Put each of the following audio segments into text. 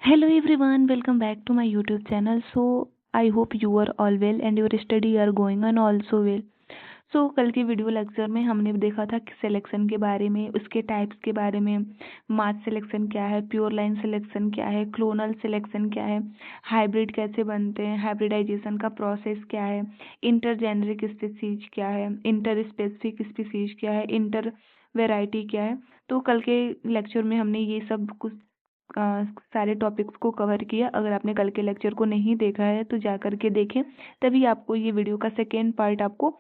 Hello everyone, welcome back to my YouTube channel. So I hope you are all well and your study are going on also well. So कल के video lecture में हमने देखा था कि selection के बारे में, उसके टाइप्स के बारे में, मास सिलेक्शन क्या है, प्योर लाइन सिलेक्शन क्या है, क्लोनल सिलेक्शन क्या है, हाइब्रिड कैसे बनते हैं, हाइब्रिडाइजेशन का प्रोसेस क्या है, इंटर जेनरिक स्पीसीज क्या है, इंटर स्पेसिफिक स्पीसीज क्या है, इंटर वेराइटी क्या है। तो कल के लेक्चर में हमने ये सब कुछ सारे टॉपिक्स को कवर किया। अगर आपने कल के लेक्चर को नहीं देखा है तो जा कर के देखें, तभी आपको ये वीडियो का सेकेंड पार्ट आपको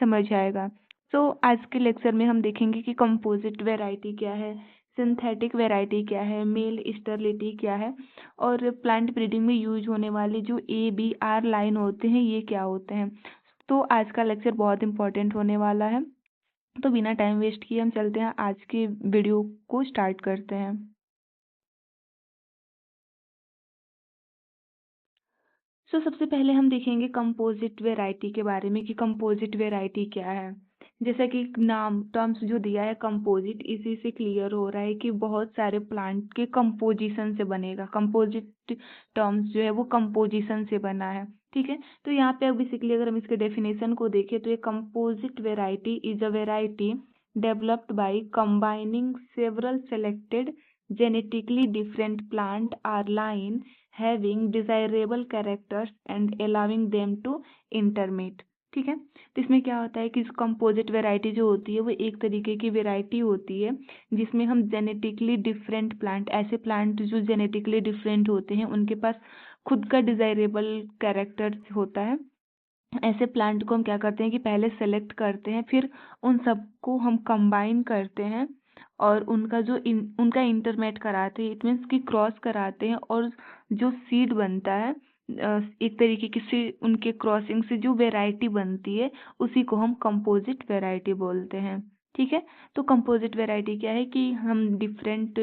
समझ आएगा। तो आज के लेक्चर में हम देखेंगे कि कंपोजिट वैरायटी क्या है, सिंथेटिक वैरायटी क्या है, मेल स्टेरिलिटी क्या है, और प्लांट ब्रीडिंग में यूज होने वाले जो ABR लाइन होते हैं ये क्या होते हैं। तो आज का लेक्चर बहुत इंपॉर्टेंट होने वाला है। तो बिना टाइम वेस्ट किए हम चलते हैं, आज के वीडियो को स्टार्ट करते हैं। सबसे पहले हम देखेंगे कंपोजिट वैरायटी के बारे में कि कंपोजिट वैरायटी क्या है। जैसा कि नाम टर्म्स जो दिया है कंपोजिट, इसी से क्लियर हो रहा है कि बहुत सारे प्लांट के कंपोजिशन से बनेगा। कंपोजिट टर्म्स जो है वो कंपोजिशन से बना है, ठीक है। तो यहाँ पे अब बेसिकली अगर हम इसके डेफिनेशन को देखें तो ये composite variety is a variety developed by combining several selected genetically different plant or line having desirable characters and allowing them to intermate। ठीक है। तो इसमें क्या होता है कि कंपोजिट वैरायटी जो होती है वो एक तरीके की वैरायटी होती है जिसमें हम जेनेटिकली डिफरेंट प्लांट, ऐसे प्लांट जो जेनेटिकली डिफरेंट होते हैं उनके पास खुद का डिजायरेबल कैरेक्टर होता है। ऐसे प्लांट को हम क्या करते हैं कि पहले सेलेक्ट करते हैं, फिर उन सबको हम कंबाइन करते हैं और उनका जो उनका इंटरमेट कराते हैं, इट मीन्स कि क्रॉस कराते हैं, और जो सीड बनता है एक तरीके की से उनके क्रॉसिंग से जो वैरायटी बनती है उसी को हम कंपोजिट वैरायटी बोलते हैं। ठीक है। तो कंपोजिट वैरायटी क्या है कि हम डिफरेंट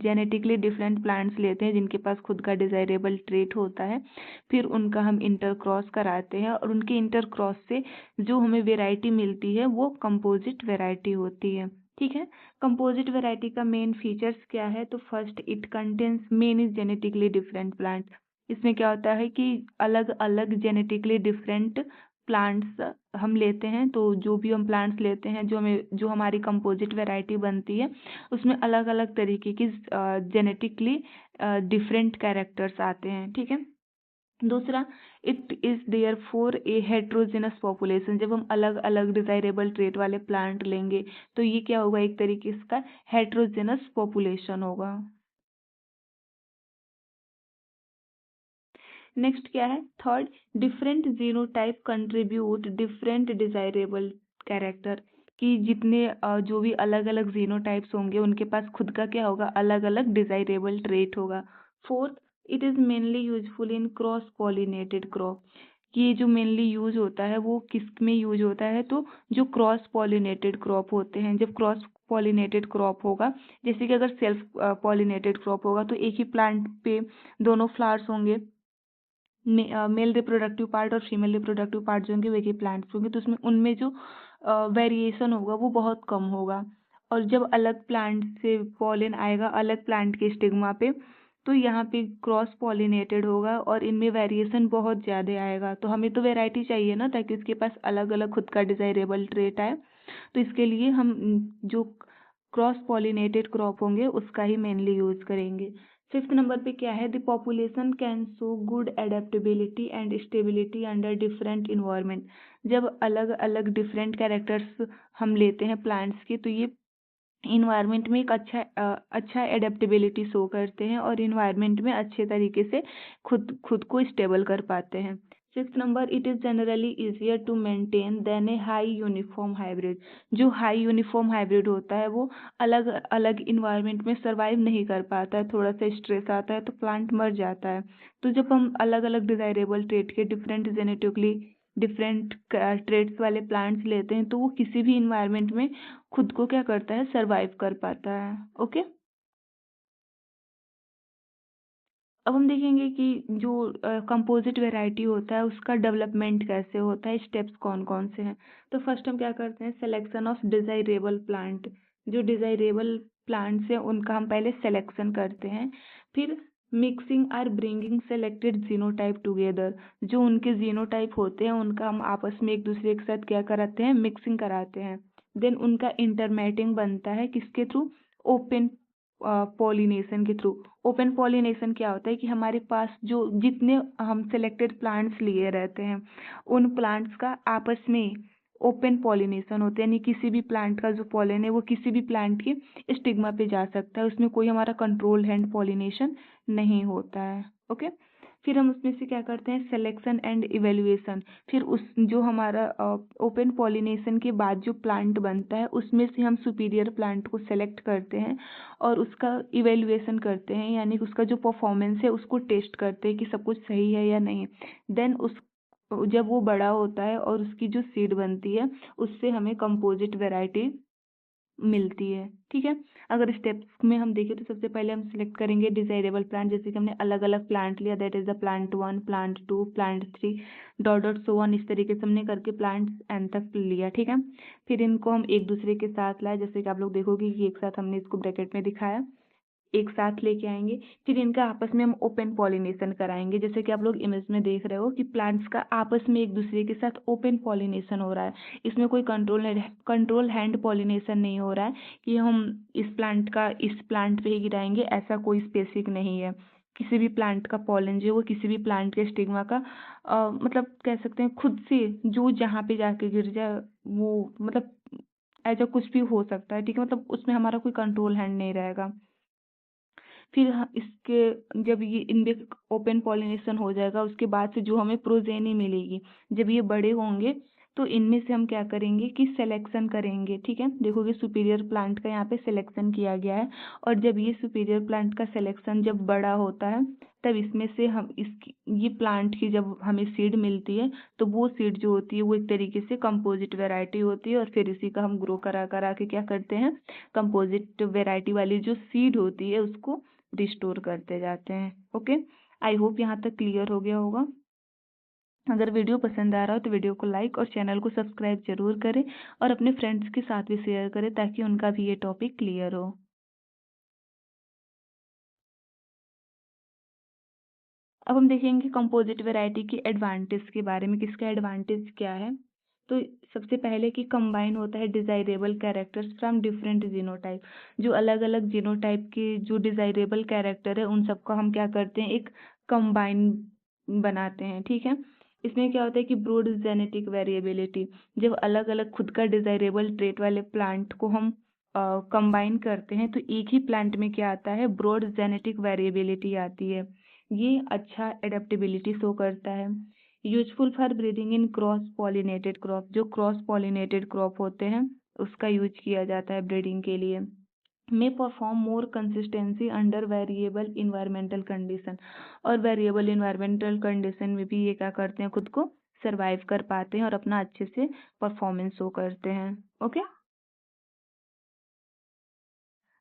जेनेटिकली डिफरेंट प्लांट्स लेते हैं जिनके पास खुद का डिजायरेबल ट्रेट होता है, फिर उनका हम इंटर क्रॉस कराते हैं और उनके इंटर क्रॉस से जो हमें वैरायटी मिलती है वो कंपोजिट वैरायटी होती है। ठीक है। कंपोजिट वैरायटी का मेन फीचर्स क्या है, तो first it contains many genetically different plant. इसमें क्या होता है कि अलग अलग जेनेटिकली डिफरेंट प्लांट्स हम लेते हैं, तो जो भी हम प्लांट्स लेते हैं जो हमारी कंपोजिट वैरायटी बनती है उसमें अलग अलग तरीके की जेनेटिकली डिफरेंट कैरेक्टर्स आते हैं। ठीक है। दूसरा, it is there for a heterogeneous population. जब हम अलग अलग डिजायरेबल ट्रेट वाले प्लांट लेंगे तो ये क्या होगा, एक तरीके का हेट्रोजेनस पॉपुलेशन होगा। नेक्स्ट क्या है, third, different genotype contribute different desirable character. कि जितने जो भी अलग अलग जीनोटाइप्स होंगे उनके पास खुद का क्या होगा, अलग अलग डिजायरेबल ट्रेट होगा। Fourth, it is mainly useful in cross pollinated crop. ये जो मेनली यूज होता है वो किस में यूज होता है, तो जो क्रॉस पॉलिनेटेड क्रॉप होते हैं। जब क्रॉस पॉलिनेटेड क्रॉप होगा, जैसे कि अगर सेल्फ पॉलिनेटेड क्रॉप होगा तो एक ही प्लांट पे दोनों फ्लावर्स होंगे, मेल रिप्रोडक्टिव पार्ट और फीमेल रिप्रोडक्टिव पार्ट जो होंगे वो एक ही प्लांट्स होंगे, तो उसमें उनमें जो वेरिएशन होगा वो बहुत कम होगा। और जब अलग प्लांट से पॉलन आएगा अलग प्लांट के स्टिग्मा पे, तो यहाँ पे क्रॉस पॉलिनेटेड होगा और इनमें वेरिएशन बहुत ज़्यादा आएगा। तो हमें तो वैरायटी चाहिए ना, ताकि उसके पास अलग अलग खुद का डिजायरेबल ट्रेट आए। तो इसके लिए हम जो क्रॉस पॉलिनेटेड क्रॉप होंगे उसका ही मेनली यूज करेंगे। फिफ्थ नंबर पे क्या है, the population can show good adaptability and stability under different environment. जब अलग अलग डिफरेंट कैरेक्टर्स हम लेते हैं प्लांट्स के, तो ये इन्वायरमेंट में एक अच्छा एडेप्टेबिलिटी शो करते हैं और इन्वायरमेंट में अच्छे तरीके से खुद खुद को स्टेबल कर पाते हैं। Six number, it is generally easier to maintain than a high uniform hybrid. जो हाई यूनिफॉर्म हाइब्रिड होता है वो अलग अलग इन्वायरमेंट में सर्वाइव नहीं कर पाता है, थोड़ा सा स्ट्रेस आता है तो प्लांट मर जाता है। तो जब हम अलग अलग डिजायरेबल ट्रेट के डिफरेंट जेनेटिकली डिफरेंट ट्रेट्स वाले प्लांट्स लेते हैं तो वो किसी भी इन्वायरमेंट में खुद को क्या करता है, सरवाइव कर पाता है। ओके। अब हम देखेंगे कि जो कंपोजिट वैरायटी होता है उसका डेवलपमेंट कैसे होता है, स्टेप्स कौन कौन से हैं। तो फर्स्ट हम क्या करते हैं, सिलेक्शन ऑफ डिजायरेबल प्लांट। जो डिजायरेबल प्लांट्स हैं उनका हम पहले सिलेक्शन करते हैं, फिर mixing or bringing selected genotype together, जो उनके जीनोटाइप होते हैं उनका हम आपस में एक दूसरे के साथ क्या कराते हैं, मिक्सिंग कराते हैं। देन उनका इंटरमेटिंग बनता है किसके थ्रू, ओपन पॉलिनेशन के थ्रू। ओपन पॉलिनेशन क्या होता है कि हमारे पास जो जितने हम सेलेक्टेड प्लांट्स लिए रहते हैं उन प्लांट्स का आपस में ओपन पॉलिनेशन होता है, यानी किसी भी प्लांट का जो पॉलन है वो किसी भी प्लांट के स्टिग्मा पे जा सकता है, उसमें कोई हमारा कंट्रोल हैंड पॉलिनेशन नहीं होता है। ओके, फिर हम उसमें से क्या करते हैं, सिलेक्शन एंड इवेल्युएशन। फिर उस जो हमारा ओपन पॉलिनेशन के बाद जो प्लांट बनता है उसमें से हम सुपीरियर प्लांट को सेलेक्ट करते हैं और उसका इवेल्युएशन करते हैं, यानी कि उसका जो परफॉर्मेंस है उसको टेस्ट करते हैं कि सब कुछ सही है या नहीं। देन उस जब वो बड़ा होता है और उसकी जो सीड बनती है उससे हमें कंपोजिट वैरायटी मिलती है। ठीक है, अगर स्टेप्स में हम देखें तो सबसे पहले हम सिलेक्ट करेंगे डिजायरेबल प्लांट, जैसे कि हमने अलग अलग प्लांट लिया, that is the plant 1, plant 2, plant 3, dot dot so on, इस तरीके से हमने करके प्लांट एन तक लिया। ठीक है, फिर इनको हम एक दूसरे के साथ लाए, जैसे कि आप लोग देखोगे कि एक साथ हमने इसको ब्रैकेट में दिखाया, एक साथ लेके आएंगे। फिर इनका आपस में हम ओपन पॉलिनेशन कराएंगे, जैसे कि आप लोग इमेज में देख रहे हो कि प्लांट्स का आपस में एक दूसरे के साथ ओपन पॉलिनेशन हो रहा है। इसमें कोई कंट्रोल हैंड पॉलिनेशन नहीं हो रहा है कि हम इस प्लांट का इस प्लांट पे ही गिराएंगे, ऐसा कोई स्पेसिफिक नहीं है। किसी भी प्लांट का पॉलन जो है वो किसी भी प्लांट के स्टिग्मा का मतलब कह सकते हैं खुद से जो जहाँ पे जाके गिर जाए वो मतलब ऐसा कुछ भी हो सकता है। ठीक है, मतलब उसमें हमारा कोई कंट्रोल हैंड नहीं रहेगा। फिर इसके जब ये इनमें ओपन पॉलिनेशन हो जाएगा उसके बाद से जो हमें प्रोजेनी मिलेगी, जब ये बड़े होंगे तो इनमें से हम क्या करेंगे कि सिलेक्शन करेंगे। ठीक है, देखोगे सुपीरियर प्लांट का यहाँ पे सिलेक्शन किया गया है, और जब ये सुपीरियर प्लांट का सिलेक्शन जब बड़ा होता है तब इसमें से हम इसकी ये प्लांट की जब हमें सीड मिलती है तो वो सीड जो होती है वो एक तरीके से कंपोजिट वैरायटी होती है, और फिर इसी का हम ग्रो करा करा के क्या करते हैं, कंपोजिट वैरायटी वाली जो सीड होती है उसको रिस्टोर करते जाते हैं। ओके, आई होप यहाँ तक क्लियर हो गया होगा। अगर वीडियो पसंद आ रहा हो तो वीडियो को लाइक और चैनल को सब्सक्राइब जरूर करें और अपने फ्रेंड्स के साथ भी शेयर करें ताकि उनका भी ये टॉपिक क्लियर हो। अब हम देखेंगे कंपोजिट वैरायटी की एडवांटेज के बारे में, किसका एडवांटेज क्या है। तो सबसे पहले कि कंबाइन होता है desirable characters from different genotype, जो अलग अलग जीनोटाइप के जो डिजायरेबल कैरेक्टर है उन सबका हम क्या करते हैं, एक कंबाइन बनाते हैं। ठीक है, इसमें क्या होता है कि ब्रॉड जेनेटिक वेरिएबिलिटी, जब अलग अलग खुद का डिजायरेबल ट्रेट वाले प्लांट को हम कंबाइन करते हैं तो एक ही प्लांट में क्या आता है, ब्रॉड जेनेटिक वेरिएबिलिटी आती है। ये अच्छा एडेप्टेबिलिटी शो करता है। Useful for breeding in cross pollinated crop, जो क्रॉस पॉलिनेटेड क्रॉप होते हैं उसका यूज किया जाता है ब्रीडिंग के लिए। May perform more consistency under variable environmental condition, और वेरिएबल इन्वायरमेंटल कंडीशन में भी ये क्या करते हैं, खुद को सरवाइव कर पाते हैं और अपना अच्छे से परफॉर्मेंस शो करते हैं। ओके,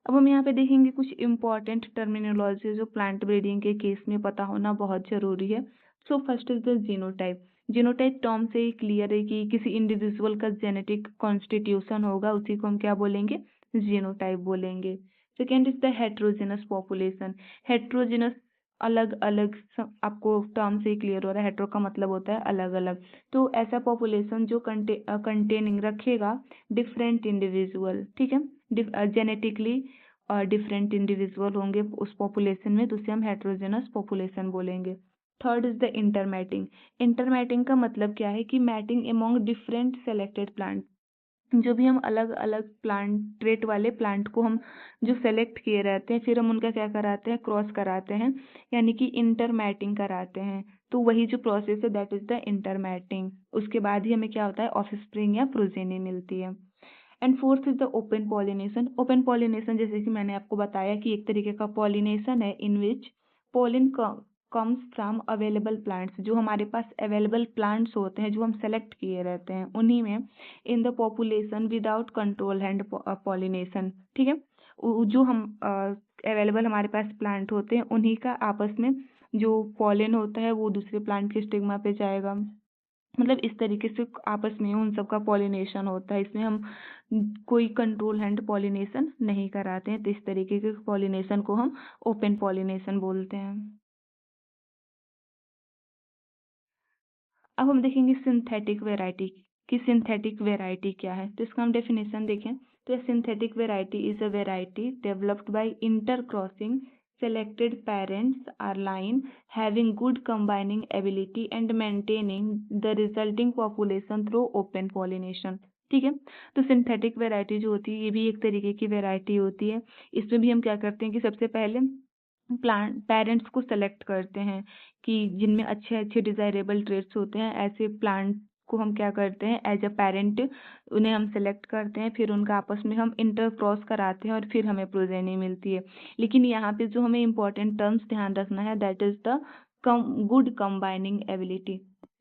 अब हम यहाँ पे देखेंगे कुछ इम्पॉर्टेंट टर्मिनोलॉजी जो प्लांट ब्रीडिंग के केस में पता होना बहुत जरूरी है। So first is the genotype. Genotype term से ही क्लियर है कि किसी इंडिविजुअल का जेनेटिक कॉन्स्टिट्यूशन होगा, उसी को हम क्या बोलेंगे, जीनोटाइप बोलेंगे। Second is the heterogeneous population. Heterogeneous अलग अलग आपको टर्म से ही क्लियर हो रहा है, हेट्रो का मतलब होता है अलग अलग। तो ऐसा पॉपुलेशन जो कंटेनिंग रखेगा डिफरेंट इंडिविजुअल, ठीक है, जेनेटिकली डिफरेंट इंडिविजुअल होंगे उस पॉपुलेशन में, तो उसे हम हेट्रोजेनस पॉपुलेशन बोलेंगे। Third is the intermating. Intermating का मतलब क्या है कि mating among different selected plant, जो भी हम अलग अलग प्लांट ट्रेट वाले प्लांट को हम जो सेलेक्ट किए रहते हैं फिर हम उनका क्या कराते हैं, क्रॉस कराते हैं, यानी कि इंटरमैटिंग कराते हैं। तो वही जो प्रोसेस है दैट इज द इंटरमैटिंग, उसके बाद ही हमें क्या होता है, ऑफस्प्रिंग या प्रोजेनी मिलती है। And fourth is the open pollination. Open pollination जैसे कि मैंने आपको बताया कि एक तरीके का पॉलिनेशन है in which pollen comes from available plants, जो हमारे पास अवेलेबल प्लांट्स होते हैं जो हम सेलेक्ट किए रहते हैं उन्हीं में, in the population without control hand pollination. ठीक है, जो हम अवेलेबल हमारे पास प्लांट होते हैं उन्हीं का आपस में जो पॉलन होता है वो दूसरे प्लांट के स्टिग्मा पे जाएगा, मतलब इस तरीके से आपस में उन सबका पॉलिनेशन होता है। इसमें हम कोई कंट्रोल हैंड पॉलिनेशन नहीं कराते हैं, तो इस तरीके के पॉलिनेशन को हम ओपन पॉलिनेशन बोलते हैं। अब हम देखेंगे सिंथेटिक वेराइटी कि सिंथेटिक वेराइटी क्या है। तो इसका हम डेफिनेशन देखें तो synthetic variety is a variety developed by intercrossing selected parents are line having good combining ability and maintaining the resulting population through open pollination। ठीक है, तो सिंथेटिक वेराइटी जो होती है ये भी एक तरीके की वेराइटी होती है। इसमें भी हम क्या करते हैं कि सबसे पहले प्लांट पेरेंट्स को सेलेक्ट करते हैं कि जिनमें अच्छे अच्छे डिजायरेबल ट्रेट्स होते हैं, ऐसे प्लांट को हम क्या करते हैं एज अ पेरेंट उन्हें हम सेलेक्ट करते हैं, फिर उनका आपस में हम इंटर क्रॉस कराते हैं और फिर हमें प्रोजेनी मिलती है। लेकिन यहाँ पे जो हमें इम्पोर्टेंट टर्म्स ध्यान रखना है that is the good combining ability.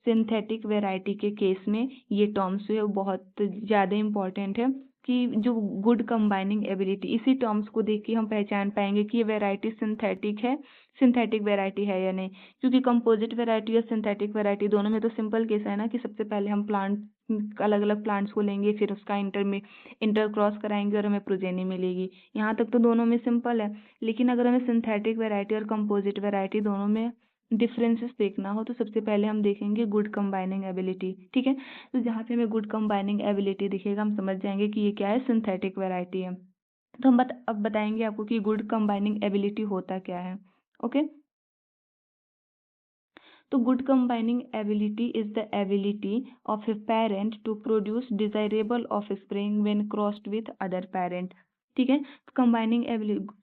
Synthetic variety के केस में ये टर्म्स जो है वो बहुत ज़्यादा इम्पोर्टेंट है कि जो गुड कंबाइनिंग एबिलिटी, इसी टर्म्स को देख के हम पहचान पाएंगे कि ये वेराइटी सिंथेटिक है, सिंथेटिक वेराइटी है या नहीं। क्योंकि कंपोजिट वेराइटी और सिंथेटिक वेराइटी दोनों में तो सिंपल केस है ना कि सबसे पहले हम प्लांट अलग अलग प्लांट्स को लेंगे, फिर उसका इंटर क्रॉस कराएंगे और हमें प्रोजेनी मिलेगी। यहाँ तक तो दोनों में सिंपल है। लेकिन अगर हमें सिंथेटिक वेराइटी और कंपोजिट वेराइटी दोनों में डिफरेंसेस देखना हो तो सबसे पहले हम देखेंगे गुड कंबाइनिंग एबिलिटी। ठीक है, तो जहाँ पे हमें गुड कंबाइनिंग एबिलिटी दिखेगा हम समझ जाएंगे कि ये क्या है, सिंथेटिक वेराइटी है। तो हम अब बताएंगे आपको कि गुड कंबाइनिंग एबिलिटी होता क्या है। ओके, तो good combining ability is the ability of a parent to produce desirable offspring when crossed with other parent. ठीक है, कंबाइनिंग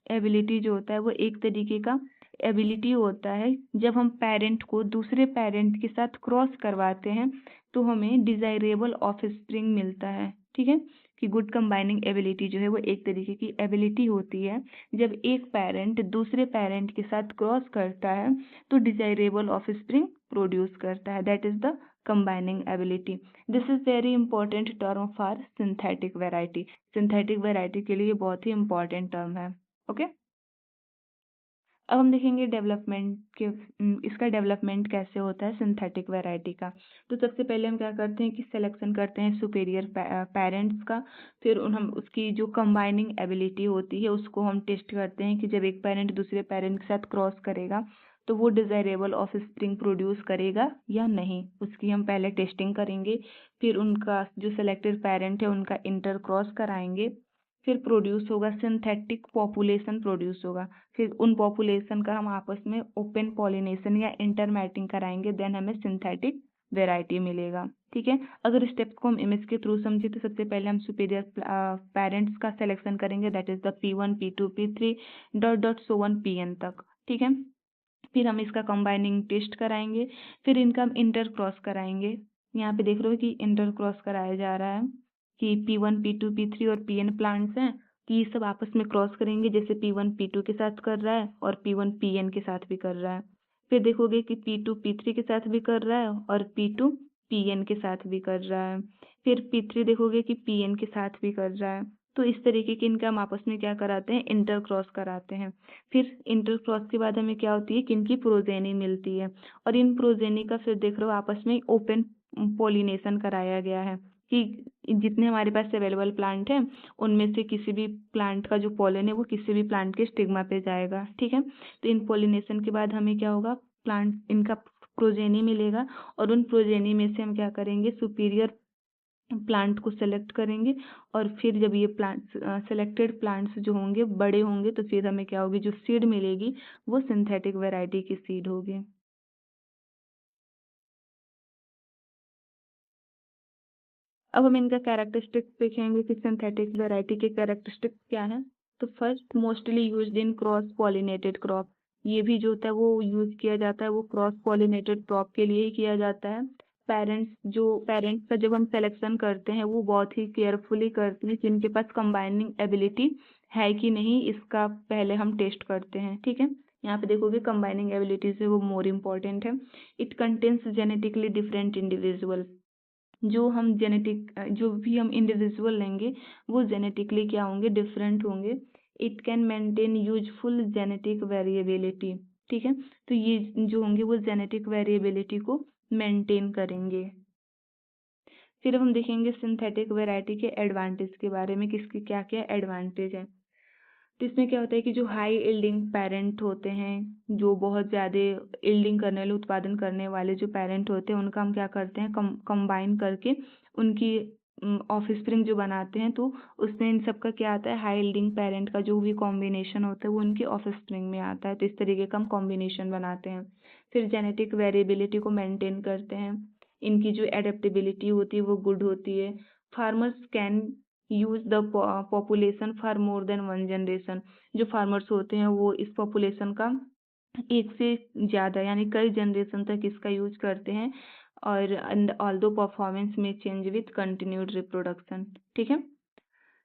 एबिलिटी जो होता है वो एक तरीके का एबिलिटी होता है जब हम पेरेंट को दूसरे पेरेंट के साथ क्रॉस करवाते हैं तो हमें डिजायरेबल ऑफस्प्रिंग मिलता है। ठीक है, कि गुड कंबाइनिंग एबिलिटी जो है वो एक तरीके की एबिलिटी होती है जब एक पेरेंट दूसरे पेरेंट के साथ क्रॉस करता है तो डिजायरेबल ऑफस्प्रिंग प्रोड्यूस करता है, that is the combining ability. This is very important term for synthetic variety. Synthetic variety के लिए बहुत ही इंपॉर्टेंट टर्म है। ओके, अब हम देखेंगे डेवलपमेंट के इसका डेवलपमेंट कैसे होता है सिंथेटिक वैरायटी का। तो सबसे पहले हम क्या करते हैं कि सिलेक्शन करते हैं सुपेरियर पेरेंट्स का, फिर हम उसकी जो कंबाइनिंग एबिलिटी होती है उसको हम टेस्ट करते हैं कि जब एक पेरेंट दूसरे पेरेंट के साथ क्रॉस करेगा तो वो डिजायरेबल ऑफस्प्रिंग प्रोड्यूस करेगा या नहीं, उसकी हम पहले टेस्टिंग करेंगे। फिर उनका जो सेलेक्टेड पेरेंट है उनका इंटर क्रॉस कराएंगे, फिर प्रोड्यूस होगा सिंथेटिक पॉपुलेशन प्रोड्यूस होगा। फिर उन पॉपुलेशन का हम आपस में ओपन पॉलिनेशन या इंटरमैटिंग कराएंगे, देन हमें सिंथेटिक वेराइटी मिलेगा। ठीक है, अगर स्टेप्स को हम इमेज के थ्रू समझे तो सबसे पहले हम सुपीरियर पेरेंट्स का सिलेक्शन करेंगे, that is the P1 P2 P3 dot dot so one Pn तक। ठीक है, फिर हम इसका कंबाइनिंग टेस्ट कराएंगे, फिर इनका हम इंटर क्रॉस कराएंगे। यहाँ पे देख रहे हो कि इंटर क्रॉस कराया जा रहा है कि P1 P2 P3 और Pn प्लांट्स हैं कि ये सब आपस में क्रॉस करेंगे, जैसे P1 P2 के साथ कर रहा है और P1 Pn के साथ भी कर रहा है। फिर देखोगे कि P2 P3 के साथ भी कर रहा है और P2 Pn के साथ भी कर रहा है। फिर P3 देखोगे कि Pn के साथ भी कर रहा है। तो इस तरीके के इनका हम आपस में क्या कराते हैं, इंटर क्रॉस कराते हैं। फिर इंटर क्रॉस के बाद हमें क्या होती है कि इनकी प्रोजेनी मिलती है, और इन प्रोजेनी का फिर देख रहे हो आपस में ओपन पोलिनेशन कराया गया है कि जितने हमारे पास अवेलेबल प्लांट हैं उनमें से किसी भी प्लांट का जो पोलन है वो किसी भी प्लांट के स्टिग्मा पे जाएगा। ठीक है, तो इन पोलिनेशन के बाद हमें क्या होगा, प्लांट इनका प्रोजेनी मिलेगा, और उन प्रोजेनी में से हम क्या करेंगे, सुपीरियर प्लांट को सेलेक्ट करेंगे, और फिर जब ये प्लांट्स सेलेक्टेड प्लांट्स जो होंगे बड़े होंगे तो फिर हमें क्या होगी, जो सीड मिलेगी वो सिंथेटिक वैरायटी की सीड होगी। अब हम इनका कैरेक्टरिस्टिक्स देखेंगे कि सिंथेटिक वैरायटी के कैरेक्टरिस्टिक्स क्या हैं। तो first, mostly used in cross pollinated crop. ये भी जो होता है वो यूज किया जाता है वो क्रॉस पॉलिनेटेड क्रॉप के लिए ही किया जाता है। पेरेंट्स का जब हम सिलेक्शन करते हैं वो बहुत ही केयरफुली करते हैं, जिनके पास कंबाइनिंग एबिलिटी है कि नहीं इसका पहले हम टेस्ट करते हैं। ठीक है, यहाँ पे देखोगे कंबाइनिंग एबिलिटी से वो मोर इम्पोर्टेंट है। It contains genetically different individual. जो भी हम इंडिविजुअल लेंगे वो जेनेटिकली क्या होंगे, डिफरेंट होंगे। It can maintain useful genetic variability. ठीक है, तो ये जो होंगे वो जेनेटिक वेरिएबिलिटी को मेंटेन करेंगे। फिर अब हम देखेंगे सिंथेटिक वेराइटी के एडवांटेज के बारे में, किसके क्या क्या एडवांटेज है। तो इसमें क्या होता है कि जो हाई यील्डिंग पेरेंट होते हैं, जो बहुत ज़्यादा यील्डिंग करने वाले, उत्पादन करने वाले जो पेरेंट होते हैं, उनका हम क्या करते हैं, कंबाइन करके उनकी ऑफस्प्रिंग जो बनाते हैं, तो उसमें इन सब का क्या आता है, हाई यील्डिंग पेरेंट का जो भी कॉम्बिनेशन होता है वो उनकी ऑफस्प्रिंग में आता है। तो इस तरीके का हम कॉम्बिनेशन बनाते हैं। फिर जेनेटिक वेरिएबिलिटी को मेंटेन करते हैं, इनकी जो एडेप्टेबिलिटी होती है वो गुड होती है। Farmers can use the population for more than one generation. जो फार्मर्स होते हैं वो इस पॉपुलेशन का एक से ज़्यादा यानी कई जनरेशन तक इसका यूज करते हैं। और एंड ऑल्दो परफॉर्मेंस में चेंज विथ कंटिन्यूड रिप्रोडक्शन। ठीक है।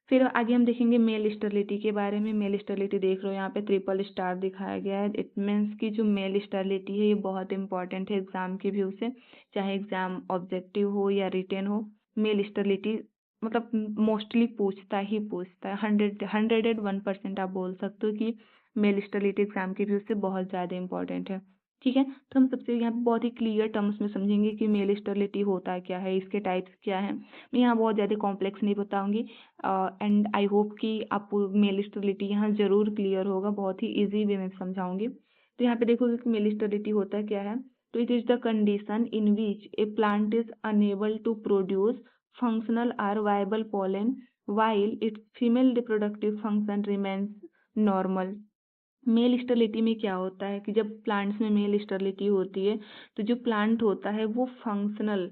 फिर आगे हम देखेंगे मेल स्टेरिलिटी के बारे में। मेल स्टेरिलिटी देख रहे हो यहाँ पे ट्रिपल स्टार दिखाया गया है। इट मीन्स की जो मेल स्टेरिलिटी है ये बहुत इंपॉर्टेंट है एग्जाम के व्यू से, चाहे एग्जाम ऑब्जेक्टिव हो या रिटेन हो। मेल स्टेरिलिटी मतलब मोस्टली पूछता है। 101% आप बोल सकते हो कि मेल स्टेरिलिटी एग्जाम के व्यू से बहुत ज़्यादा इंपॉर्टेंट है। ठीक है। तो हम सबसे यहाँ पे बहुत ही क्लियर टर्म्स में समझेंगे कि मेल स्टेरिलिटी होता क्या है, इसके टाइप्स क्या हैं। मैं यहाँ बहुत ज़्यादा कॉम्प्लेक्स नहीं बताऊंगी एंड आई होप कि आपको मेल स्टेरिलिटी यहाँ ज़रूर क्लियर होगा, बहुत ही इजी वे में समझाऊंगी। तो यहाँ पे देखोगे कि मेल स्टेरिलिटी होता क्या है। तो it is the condition in which a plant is unable to produce functional और viable pollen while its female reproductive function remains normal। Male sterility में क्या होता है कि जब प्लांट्स में मेल स्टेरिलिटी होती है तो जो प्लांट होता है वो फंक्शनल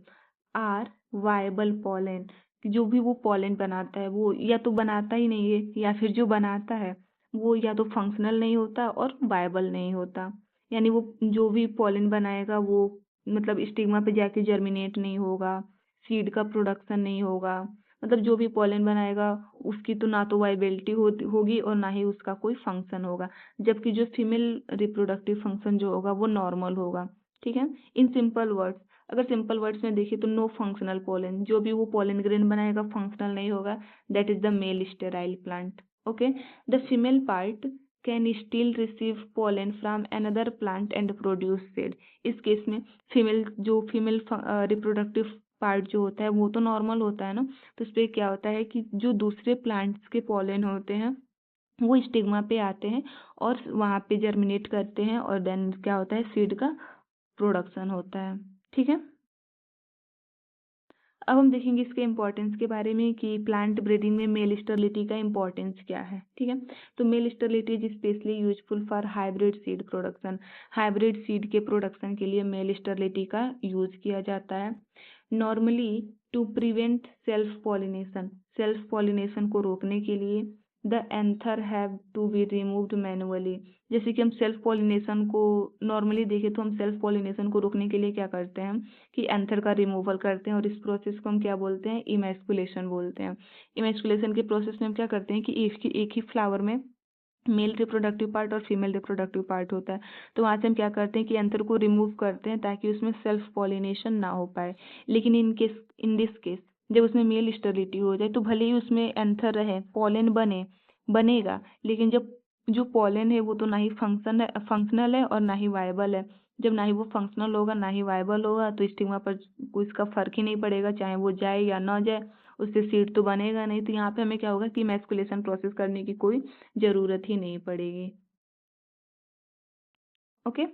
आर वायबल पोलन, जो भी वो पोलन बनाता है वो या तो बनाता ही नहीं है, या फिर जो बनाता है वो या तो फंक्शनल नहीं होता और वायबल नहीं होता। यानी वो जो भी पोलन बनाएगा वो मतलब स्टिग्मा पे जाके जर्मिनेट नहीं होगा, सीड का प्रोडक्शन नहीं होगा। मतलब जो भी पोलन बनाएगा उसकी तो ना तो वाइबिलिटी होगी और ना ही उसका कोई फंक्शन होगा। जबकि जो फीमेल रिप्रोडक्टिव फंक्शन जो होगा वो नॉर्मल होगा। ठीक है। इन सिंपल वर्ड्स, अगर सिंपल वर्ड्स में देखिए तो नो फंक्शनल पोलन, जो भी वो पोलन ग्रेन बनाएगा फंक्शनल नहीं होगा, that is the mail sterile plant. Okay. The female part can still receive pollen from another plant and produce seed. इस केस में फीमेल रिप्रोडक्टिव पार्ट जो होता है वो तो नॉर्मल होता है ना, तो उस पर क्या होता है कि जो दूसरे प्लांट्स के पोलन होते हैं वो स्टिग्मा पे आते हैं और वहाँ पे जर्मिनेट करते हैं और देन क्या होता है, सीड का प्रोडक्शन होता है। ठीक है। अब हम देखेंगे इसके इम्पोर्टेंस के बारे में कि प्लांट ब्रीडिंग में मेल स्टेरिलिटी का इम्पोर्टेंस क्या है। ठीक है। तो male sterility is specially useful for hybrid seed production. Hybrid seed के प्रोडक्शन के लिए मेल स्टेरिलिटी का यूज किया जाता है। Normally to prevent self pollination को रोकने के लिए the anther have to be removed manually. जैसे कि हम सेल्फ पॉलिनेशन को नॉर्मली देखें तो हम सेल्फ पॉलिनेशन को रोकने के लिए क्या करते हैं कि एंथर का रिमूवल करते हैं, और इस प्रोसेस को हम क्या बोलते हैं, इमैस्कुलेशन बोलते हैं। इमैस्कुलेशन के प्रोसेस में हम क्या करते हैं कि एक ही फ्लावर में मेल रिप्रोडक्टिव पार्ट और फीमेल रिप्रोडक्टिव पार्ट होता है, तो वहाँ से हम क्या करते हैं कि एंथर को रिमूव करते हैं ताकि उसमें सेल्फ पॉलिनेशन ना हो पाए। लेकिन इन दिस केस जब उसमें मेल स्टेरिलिटी हो जाए तो भले ही उसमें एंथर रहे, पोलन बनेगा, लेकिन जब जो पोलन है वो तो ना ही फंक्शनल है और ना ही वायबल है। जब ना ही वो फंक्शनल होगा ना ही वायबल होगा तो स्टिग्मा पर कोई इसका फर्क ही नहीं पड़ेगा, चाहे वो जाए या ना जाए, उससे सीड तो बनेगा नहीं। तो यहाँ पे हमें क्या होगा कि मैस्कुलेशन प्रोसेस करने की कोई ज़रूरत ही नहीं पड़ेगी। ओके।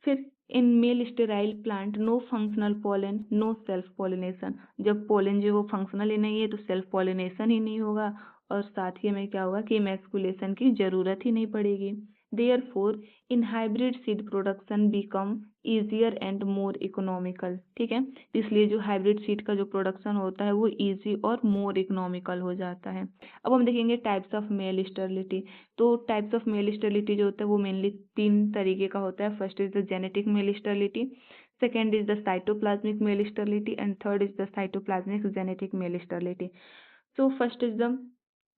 फिर in male sterile plant no functional pollen no self pollination. जब पोलन जो है वो फंक्शनल ही नहीं है तो सेल्फ पॉलिनेशन ही नहीं होगा, और साथ ही हमें क्या होगा कि मैस्कुलेशन की जरूरत ही नहीं पड़ेगी। Therefore in hybrid seed production become easier and more economical. ठीक है। इसलिए जो हाइब्रिड सीड का जो प्रोडक्शन होता है वो ईजी और मोर इकोनॉमिकल हो जाता है। अब हम देखेंगे टाइप्स ऑफ मेल स्टेरिलिटी। तो टाइप्स ऑफ मेल स्टेरिलिटी जो होता है वो मेनली 3 तरीके का होता है। First is the genetic male sterility, second is the cytoplasmic male sterility and third is the cytoplasmic genetic male sterility. So first is the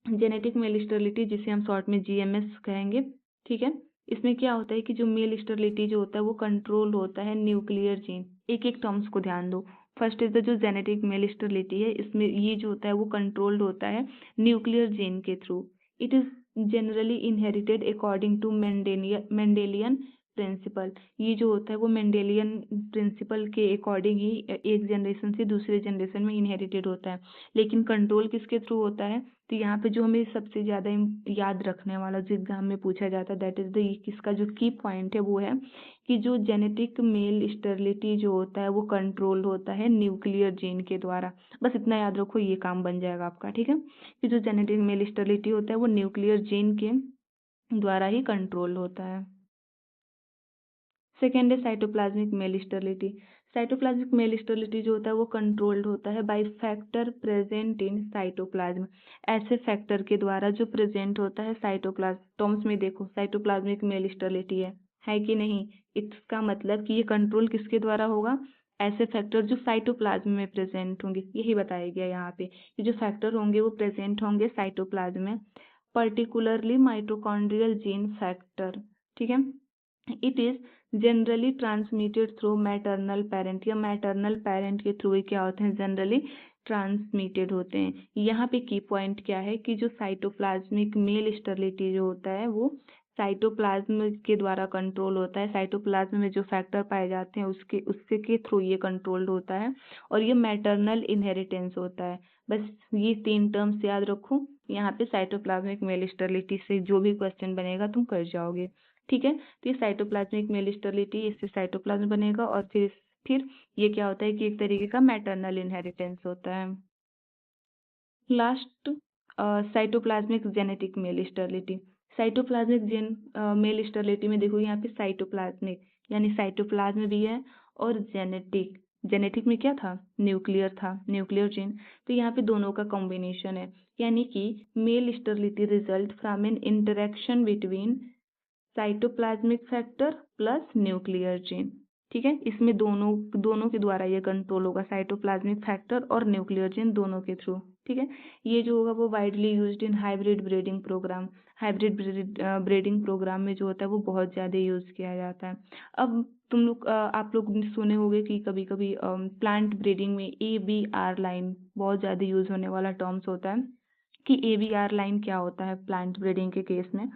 genetic male sterility, जिसे हम शॉर्ट में जीएमएस कहेंगे। ठीक है। इसमें क्या होता है कि जो मेल स्टेरिलिटी जो होता है वो कंट्रोल होता है न्यूक्लियर जीन। एक एक टर्म्स को ध्यान दो। फर्स्ट इज द जो जेनेटिक मेल स्टेरिलिटी है, इसमें ये जो होता है वो कंट्रोल्ड होता है न्यूक्लियर जीन के through. It is generally inherited according to Mendelian principle, ये जो होता है वो मेंडेलियन प्रिंसिपल के अकॉर्डिंग ही एक जनरेशन से दूसरे जनरेशन में इनहेरिटेड होता है। लेकिन कंट्रोल किसके थ्रू होता है? तो यहाँ पे जो हमें सबसे ज़्यादा याद रखने वाला जो एग्जाम में पूछा जाता है दैट इज द, किसका जो की पॉइंट है वो है कि जो जेनेटिक मेल स्टेरिलिटी जो होता है वो कंट्रोल होता है न्यूक्लियर जीन के द्वारा। बस इतना याद रखो, ये काम बन जाएगा आपका, ठीक है। कि जो जेनेटिक मेल स्टेरिलिटी होता है वो न्यूक्लियर जीन के द्वारा ही कंट्रोल होता है। सेकेंड है cytoplasmic male sterility. Cytoplasmic male sterility जो होता है वो कंट्रोल्ड होता है by factor present in cytoplasm. ऐसे फैक्टर के द्वारा जो प्रेजेंट होता है साइटोप्लाज्म, टर्म्स में देखो साइटोप्लाज्मिक मेल स्टेरिलिटी है कि नहीं? इसका मतलब कि ये कंट्रोल किसके द्वारा होगा? ऐसे फैक्टर जो साइटोप्लाज्म में प्रेजेंट होंगे, यही बताया गया यहाँ पे कि जो फैक्टर होंगे वो प्रेजेंट होंगे साइटोप्लाज्म में, पर्टिकुलरली माइटोकॉन्ड्रियल जीन फैक्टर, ठीक है। It is generally transmitted through maternal parent, या मैटरनल पेरेंट के थ्रू ही क्या होते हैं? जनरली ट्रांसमिटेड होते हैं। यहाँ पे की पॉइंट क्या है कि जो साइटोप्लाज्मिक मेल स्टेरिलिटी जो होता है वो साइटोप्लाज्म के द्वारा कंट्रोल होता है। साइटोप्लाज्म में जो फैक्टर पाए जाते हैं उसके उससे के थ्रू ये कंट्रोल्ड होता है, और ये मैटरनल इनहेरिटेंस होता है। बस ये 3 टर्म्स याद रखो, यहाँ पे साइटोप्लाज्मिक मेल स्टेरिलिटी से जो भी क्वेश्चन बनेगा तुम कर जाओगे, ठीक है। तो ये साइटोप्लाज्मिक मेल स्टेरिलिटी, इससे साइटोप्लाज्म बनेगा, और फिर ये क्या होता है कि एक तरीके का मैटरनल इनहेरिटेंस होता है। Last, cytoplasmic genetic male sterility. Cytoplasmic mail sterility में देखो यहाँ पे साइटोप्लाज्मिक यानी साइटोप्लाज्म भी है, और जेनेटिक, जेनेटिक में क्या था? न्यूक्लियर था, न्यूक्लियर जीन। तो यहाँ पे दोनों का कॉम्बिनेशन है, यानी कि male sterility result from N interaction between cytoplasmic factor plus nuclear gene, ठीक है। इसमें दोनों दोनों के द्वारा ये कंट्रोल होगा, साइटोप्लाज्मिक फैक्टर और न्यूक्लियर जीन दोनों के थ्रू, ठीक है। ये जो होगा वो widely used in hybrid breeding programme. Hybrid breeding programme में जो होता है वो बहुत ज़्यादा यूज़ किया जाता है। अब तुम लोग आप लोग सुने होंगे कि कभी कभी प्लांट ब्रीडिंग में ABR लाइन बहुत ज़्यादा यूज़ होने वाला टर्म्स होता है कि ABR लाइन क्या होता है प्लांट ब्रीडिंग के केस में।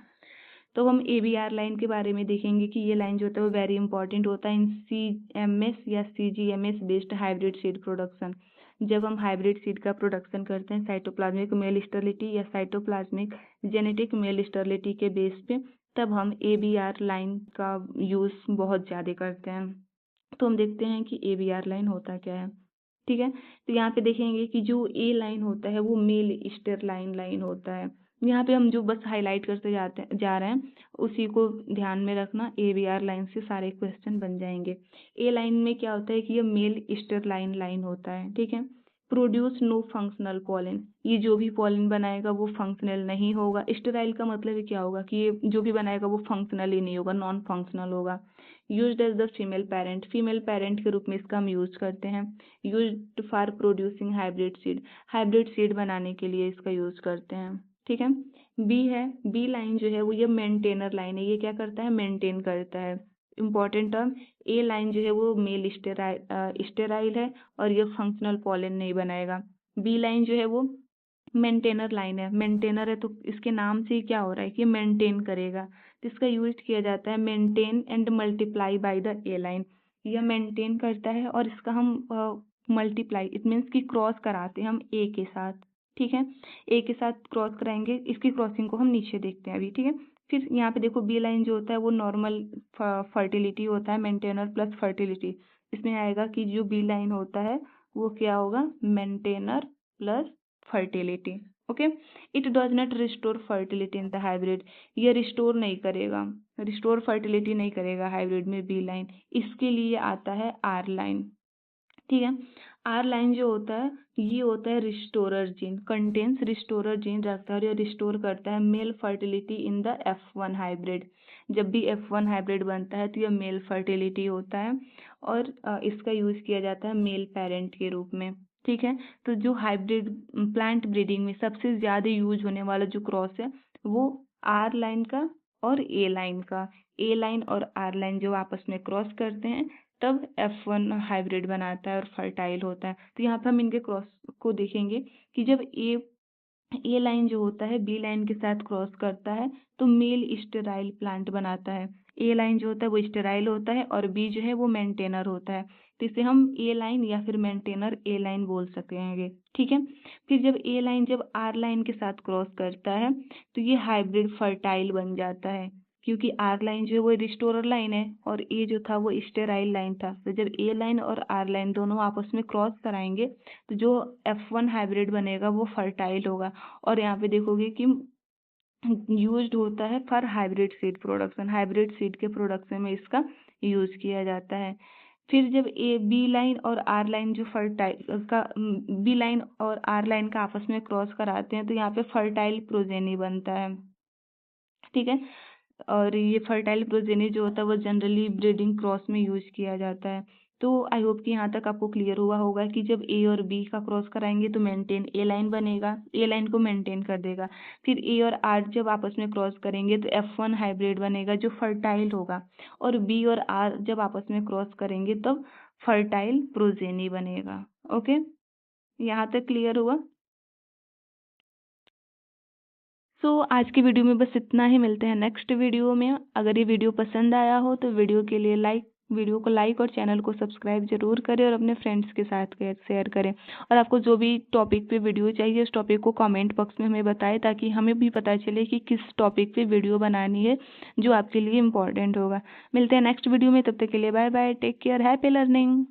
तो हम ABR लाइन के बारे में देखेंगे कि ये लाइन जो होता है वो वेरी इंपॉर्टेंट होता है इन CMS या CGMS based hybrid seed production. जब हम हाइब्रिड सीड का प्रोडक्शन करते हैं साइटोप्लाज्मिक मेल स्टेरिलिटी या साइटोप्लाज्मिक जेनेटिक मेल स्टेरिलिटी के बेस पे, तब हम ABR लाइन का यूज़ बहुत ज़्यादा करते हैं। तो हम देखते हैं कि ABR लाइन होता क्या है, ठीक है। तो यहाँ पे देखेंगे कि जो A लाइन होता है वो मेल स्टेरलाइन लाइन होता है। यहाँ पे हम जो बस हाईलाइट करते जा रहे हैं उसी को ध्यान में रखना, ABR लाइन से सारे क्वेश्चन बन जाएंगे। A लाइन में क्या होता है कि ये मेल स्टेरलाइन लाइन होता है, ठीक है। प्रोड्यूस नो फंक्शनल पॉलन, ये जो भी पॉलन बनाएगा वो फंक्शनल नहीं होगा। स्टेराइल का मतलब ये क्या होगा कि ये जो भी बनाएगा वो फंक्शनल ही नहीं होगा, नॉन फंक्शनल होगा। Used as the female parent के रूप में इसका हम यूज करते हैं। Used for producing hybrid seed बनाने के लिए इसका यूज करते हैं, ठीक है। बी लाइन जो है वो ये मेंटेनर लाइन है, ये क्या करता है? मेंटेन करता है। इंपॉर्टेंट टर्म, ए लाइन जो है वो मेल स्टेराइल है और ये फंक्शनल पॉलन नहीं बनाएगा। बी लाइन जो है वो मेंटेनर लाइन है, मेंटेनर है तो इसके नाम से ही क्या हो रहा है कि मेंटेन करेगा, तो इसका यूज किया जाता है maintain and multiply by the A line. यह मेंटेन करता है और इसका हम मल्टीप्लाई, इट मीन्स कि क्रॉस कराते हैं हम ए के साथ, ठीक है। ए के साथ क्रॉस कराएंगे, इसकी क्रॉसिंग को हम नीचे देखते हैं अभी, ठीक है। फिर यहाँ पे देखो बी लाइन जो होता है वो नॉर्मल फर्टिलिटी होता है, मेंटेनर प्लस फर्टिलिटी। इसमें आएगा कि जो बी लाइन होता है वो क्या होगा? Maintainer plus fertility, okay. It does not restore fertility in the hybrid, ये रिस्टोर नहीं करेगा, रिस्टोर फर्टिलिटी नहीं करेगा हाइब्रिड में बी लाइन। इसके लिए आता है आर लाइन, ठीक है। आर लाइन जो होता है ये होता है restorer gene, contains restorer gene रखता है और ये रिस्टोर करता है mail fertility in the F1 hybrid. जब भी F1 हाइब्रिड बनता है तो यह मेल फर्टिलिटी होता है और इसका यूज किया जाता है मेल पेरेंट के रूप में, ठीक है। तो जो हाइब्रिड प्लांट ब्रीडिंग में सबसे ज्यादा यूज होने वाला जो क्रॉस है वो आर लाइन का और ए लाइन का। ए लाइन और आर लाइन जो आपस में क्रॉस करते हैं तब F1 हाइब्रिड बनाता है और फर्टाइल होता है। तो यहाँ पे हम इनके क्रॉस को देखेंगे कि जब ए लाइन जो होता है बी लाइन के साथ क्रॉस करता है तो मेल स्टेराइल प्लांट बनाता है। ए लाइन जो होता है वो स्टेराइल होता है और बी जो है वो मेंटेनर होता है। तो इसे हम ए लाइन या फिर मेंटेनर ए लाइन बोल सकेंगे, ठीक है। फिर जब ए लाइन जब आर लाइन के साथ क्रॉस करता है तो ये हाइब्रिड फर्टाइल बन जाता है, क्योंकि आर लाइन जो है वो रिस्टोरर लाइन है और ए जो था वो स्टेराइल लाइन था। तो जब ए लाइन और आर लाइन दोनों आपस में क्रॉस कराएंगे तो जो F1 हाइब्रिड बनेगा वो फर्टाइल होगा। और यहाँ पे देखोगे कि यूज्ड होता है for hybrid seed production, hybrid seed के प्रोडक्शन में इसका यूज किया जाता है। फिर जब ए बी लाइन और आर लाइन जो फर्टाइल का बी लाइन और आर लाइन का आपस में क्रॉस कराते हैं तो यहाँ पे फर्टाइल प्रोजेनी बनता है, ठीक है। और ये फर्टाइल प्रोजेनी जो होता है वो जनरली ब्रीडिंग क्रॉस में यूज किया जाता है। तो आई होप कि यहाँ तक आपको क्लियर हुआ होगा कि जब ए और बी का क्रॉस कराएंगे तो मेंटेन ए लाइन बनेगा, ए लाइन को मेंटेन कर देगा। फिर ए और आर जब आपस में क्रॉस करेंगे तो F1 हाइब्रिड बनेगा जो फर्टाइल होगा, और बी और आर जब आपस में क्रॉस करेंगे तब फर्टाइल प्रोजेनी बनेगा। ओके, यहाँ तक क्लियर हुआ? आज की वीडियो में बस इतना ही। मिलते हैं नेक्स्ट वीडियो में। अगर ये वीडियो पसंद आया हो तो वीडियो को लाइक और चैनल को सब्सक्राइब जरूर करें और अपने फ्रेंड्स के साथ शेयर करें। और आपको जो भी टॉपिक पे वीडियो चाहिए उस टॉपिक को कमेंट बॉक्स में हमें बताएं, ताकि हमें भी पता चले कि किस टॉपिक पे वीडियो बनानी है जो आपके लिए इम्पोर्टेंट होगा। मिलते हैं नेक्स्ट वीडियो में, तब तक के लिए bye bye, take care, happy learning.